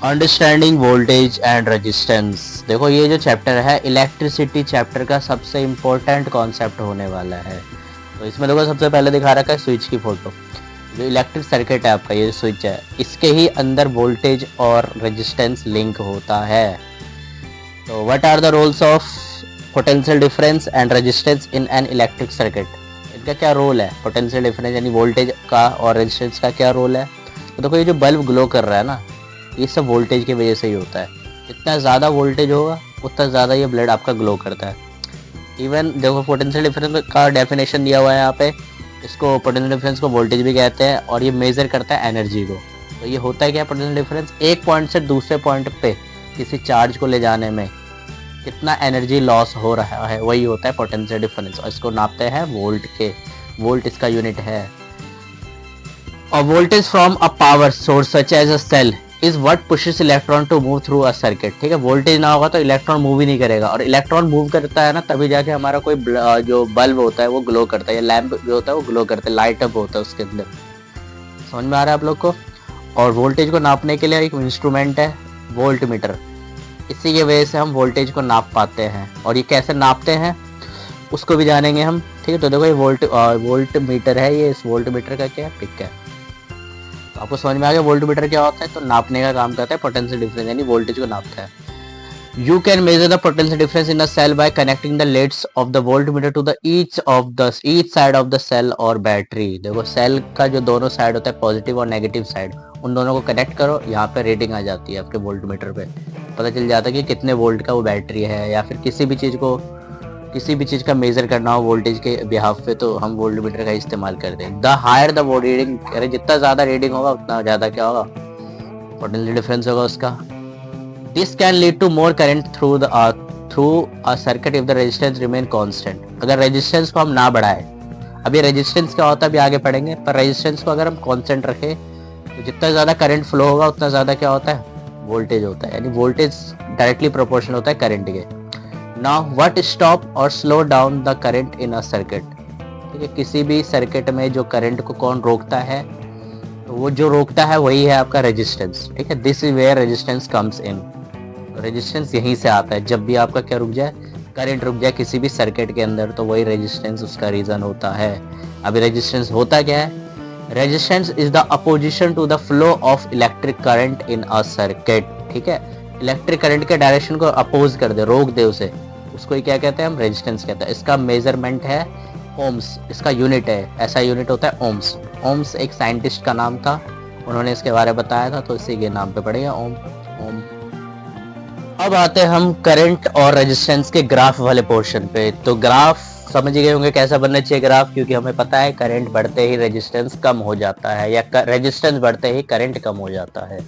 Understanding voltage and resistance. देखो ये जो चैप्टर है इलेक्ट्रिसिटी चैप्टर का सबसे इम्पोर्टेंट कॉन्सेप्ट होने वाला है। तो इसमें देखो सबसे पहले दिखा रखा है स्विच की फोटो। जो इलेक्ट्रिक सर्किट है आपका, ये स्विच है, इसके ही अंदर वोल्टेज और रेजिस्टेंस लिंक होता है। तो what are the roles of potential difference and resistance in an electric circuit. इनका क्या रोल है, पोटेंशियल डिफरेंस यानी वोल्टेज का और रेजिस्टेंस का क्या रोल है। तो देखो ये जो बल्ब ग्लो कर रहा है ना, ये सब वोल्टेज की वजह से ही होता है। जितना ज़्यादा वोल्टेज होगा उतना ज़्यादा ये ब्लड आपका ग्लो करता है। इवन देखो पोटेंशियल डिफरेंस का डेफिनेशन दिया हुआ है यहाँ पे, इसको पोटेंशियल डिफरेंस को वोल्टेज भी कहते हैं और ये मेजर करता है एनर्जी को। तो ये होता है क्या, पोटेंशियल डिफरेंस एक पॉइंट से दूसरे पॉइंट पे किसी चार्ज को ले जाने में कितना एनर्जी लॉस हो रहा है, वही होता है पोटेंशियल डिफरेंस। और इसको नापते हैं वोल्ट के, वोल्ट इसका यूनिट है। और voltage from a power source such as a cell is what pushes electron to move through a circuit. ठीक है, वोल्टेज ना होगा तो इलेक्ट्रॉन मूव ही नहीं करेगा, और इलेक्ट्रॉन मूव करता है ना तभी जाके हमारा कोई जो बल्ब होता है वो ग्लो करता है, या लैंप जो होता है वो ग्लो करता है, लाइट अप होता है उसके अंदर। समझ में आ रहा है आप लोग को। और वोल्टेज को नापने के लिए एक इंस्ट्रूमेंट है वोल्ट मीटर, इसी की वजह से हम वोल्टेज को नाप पाते हैं। और ये कैसे नापते हैं उसको भी जानेंगे हम। ठीक है, तो देखो ये वोल्ट मीटर है, ये इस वोल्ट मीटर का क्या पिक है। तो आपको समझ में आ गया वोल्ट मीटर क्या होता है। तो नापने का काम करता है, पोटेंशियल डिफरेंस यानी वोल्टेज को नापता है। You can measure the potential difference in a cell by connecting the leads of the voltmeter to the each side of the cell और बैटरी। देखो सेल का जो दोनों साइड होता है, पॉजिटिव और नेगेटिव साइड, उन दोनों को कनेक्ट करो, यहाँ पे रीडिंग आ जाती है आपके वोल्टमीटर पे। पता चल जाता है कि कितने वोल्ट का वो बैटरी है, या फिर किसी भी चीज़ का मेजर करना हो वोल्टेज के बिहाफ पे, तो हम वोल्टमीटर का इस्तेमाल करते हैं। द हायर द रीडिंग, अरे जितना ज़्यादा रीडिंग होगा उतना ज़्यादा क्या होगा, पोटेंशियल डिफरेंस होगा उसका। This can lead to more current through a circuit if the resistance remain constant। अगर रेजिस्टेंस को हम ना बढ़ाए, अब ये रेजिस्टेंस क्या होता है अभी आगे पढ़ेंगे, पर रेजिस्टेंस को अगर हम कांस्टेंट रखें तो जितना ज़्यादा करंट फ्लो होगा उतना ज़्यादा क्या होता है, वोल्टेज होता है। यानी वोल्टेज डायरेक्टली प्रोपोर्शनल होता है करंट के। नाउ व्हाट स्टॉप और slow down the current in a circuit. ठीक है, किसी भी सर्किट में जो करंट को कौन रोकता है, तो वो जो रोकता है वही है आपका रेजिस्टेंस। ठीक है, this is where resistance comes in. Resistance यहीं से आता है, जब भी आपका क्या रुक जाए, करंट रुक जाए किसी भी सर्किट के अंदर, तो वही रेजिस्टेंस उसका रीजन होता है। अभी रेजिस्टेंस होता क्या है, resistance is the opposition to the flow of electric current in a circuit. ठीक है, इलेक्ट्रिक करंट के डायरेक्शन को अपोज कर दे, रोक दे उसे, उसको ही क्या कहते हैं हम, रेजिस्टेंस कहते हैं। इसका मेजरमेंट है ओम्स, इसका यूनिट है, ऐसा यूनिट होता है ओम्स। ओम्स एक साइंटिस्ट का नाम था, उन्होंने इसके बारे में बताया था, तो इसी के नाम पे पड़ेगा ओम। ओम। अब आते हैं हम करंट और रेजिस्टेंस के ग्राफ वाले पोर्शन पे। तो ग्राफ समझ गए होंगे कैसा बनना चाहिए ग्राफ, क्योंकि हमें पता है करंट बढ़ते ही रेजिस्टेंस कम हो जाता है, या रेजिस्टेंस बढ़ते ही करंट कम हो जाता है।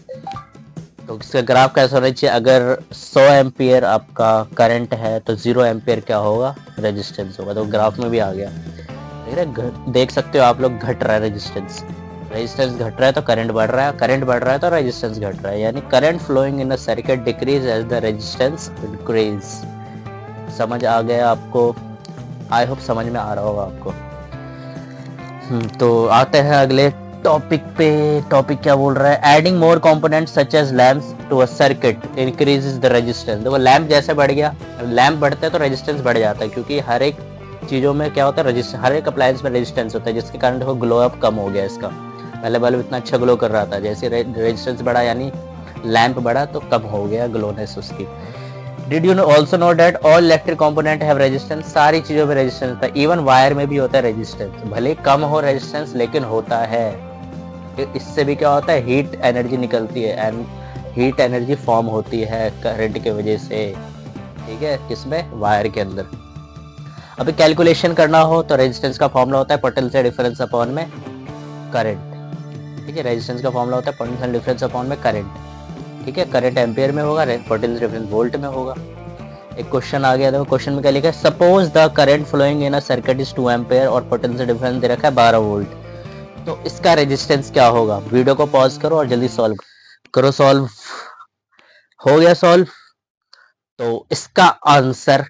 तो इसका ग्राफ कैसा होना चाहिए, अगर 100 एम्पियर आपका करंट है तो 0 एम्पियर क्या होगा, रेजिस्टेंस होगा। तो ग्राफ में भी आ गया, देख सकते हो आप लोग, घट रहा है रेजिस्टेंस, रेजिस्टेंस घट रहा है तो करंट बढ़ रहा है, करंट बढ़ रहा है तो रेजिस्टेंस घट रहा है। यानी current flowing in a circuit decrease as the resistance increase. समझ आ गया आपको, आई होप समझ में आ रहा होगा आपको। तो आते हैं अगले टॉपिक पे। टॉपिक क्या बोल रहा है, adding more components such as lamps to a circuit increases the resistance. देखो लैंप जैसे बढ़ गया, लैंप बढ़ता है तो रेजिस्टेंस बढ़ जाता है, क्योंकि हर एक चीज़ों में क्या होता है, हर एक अप्लायंस में रेजिस्टेंस होता है, जिसके कारण देखो ग्लो अप कम हो गया इसका। पहले बल्ब इतना अच्छा ग्लो कर रहा था, जैसे रेजिस्टेंस बढ़ा यानी लैंप बढ़ा तो कम हो गया ग्लोनेस उसकी। Did you also know that all electric component have resistance. सारी चीज़ों में रेजिस्टेंस होता है, इवन वायर में भी होता है रेजिस्टेंस, भले कम हो रेजिस्टेंस लेकिन होता है। इससे भी क्या होता है, हीट एनर्जी निकलती है, एंड हीट एनर्जी फॉर्म होती है करंट की वजह से। ठीक है, किसमें, वायर के अंदर। अभी कैलकुलेशन करना हो तो रेजिस्टेंस का फॉर्मूला होता है पोटेंशियल डिफरेंस अपॉन में करंट। ठीक है, रेजिस्टेंस का फॉर्मूला होता है पोटेंशियल डिफरेंस अपॉन में करंट। ठीक है, करंट एम्पियर में होगा, पोटेंशियल डिफरेंस वोल्ट में होगा। एक क्वेश्चन आ गया, देखो क्वेश्चन में क्या लिखा है, suppose the current flowing in a circuit is 2 ampere और पोटेंशियल डिफरेंस दे रखा है 12 वोल्ट। तो इसका रेजिस्टेंस क्या होगा। वीडियो को पॉज करो और जल्दी सॉल्व करो। सॉल्व हो गया सॉल्व। तो इसका आंसर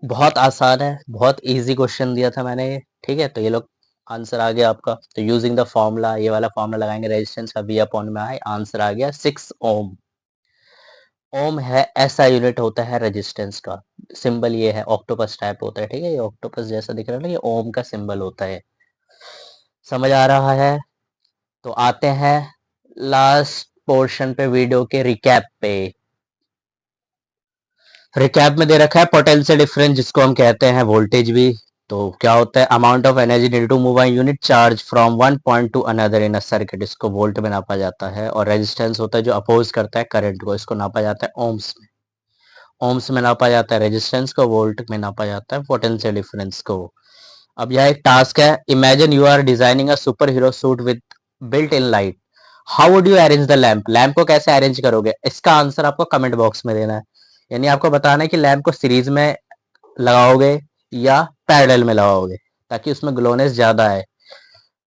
बहुत आसान है, बहुत इजी क्वेश्चन दिया था मैंने ये। ठीक है, तो ये लोग आंसर आ गया आपका। तो यूजिंग द फॉर्मूला, ये वाला फॉर्मूला लगाएंगे, रेजिस्टेंस का V अपॉन में आए, आंसर आ गया 6 ओम। ओम है ऐसा यूनिट होता है रेजिस्टेंस का। सिंबल ये है, ऑक्टोपस टाइप होता है, ठीक है, ये ऑक्टोपस जैसा दिख रहा है ना, ये ओम का सिंबल होता है। समझ आ रहा है? तो आते हैं लास्ट पोर्शन पे वीडियो के रिकैप पे। रिकैप में दे रखा है पोटेंशियल डिफरेंस, जिसको हम कहते हैं वोल्टेज भी। तो क्या होता है, amount of energy need to move a unit charge from one point to another in a circuit, इसको वोल्ट में नापा जाता है। और रेजिस्टेंस होता है जो अपोज करता है करंट को, इसको नापा जाता है ओम्स में। ओम्स में नापा जाता है रेजिस्टेंस को, वोल्ट में नापा जाता है पोटेंशियल डिफरेंस को। अब यह एक टास्क है। Imagine you are designing a super hero suit with built in light. How would you arrange the lamp? Lamp को कैसे अरेंज करोगे, इसका आंसर आपको कमेंट बॉक्स में देना है। यानी आपको बताना है कि लैम्प को सीरीज में लगाओगे या पैरेलल में लगाओगे, ताकि उसमें ग्लोनेस ज्यादा है।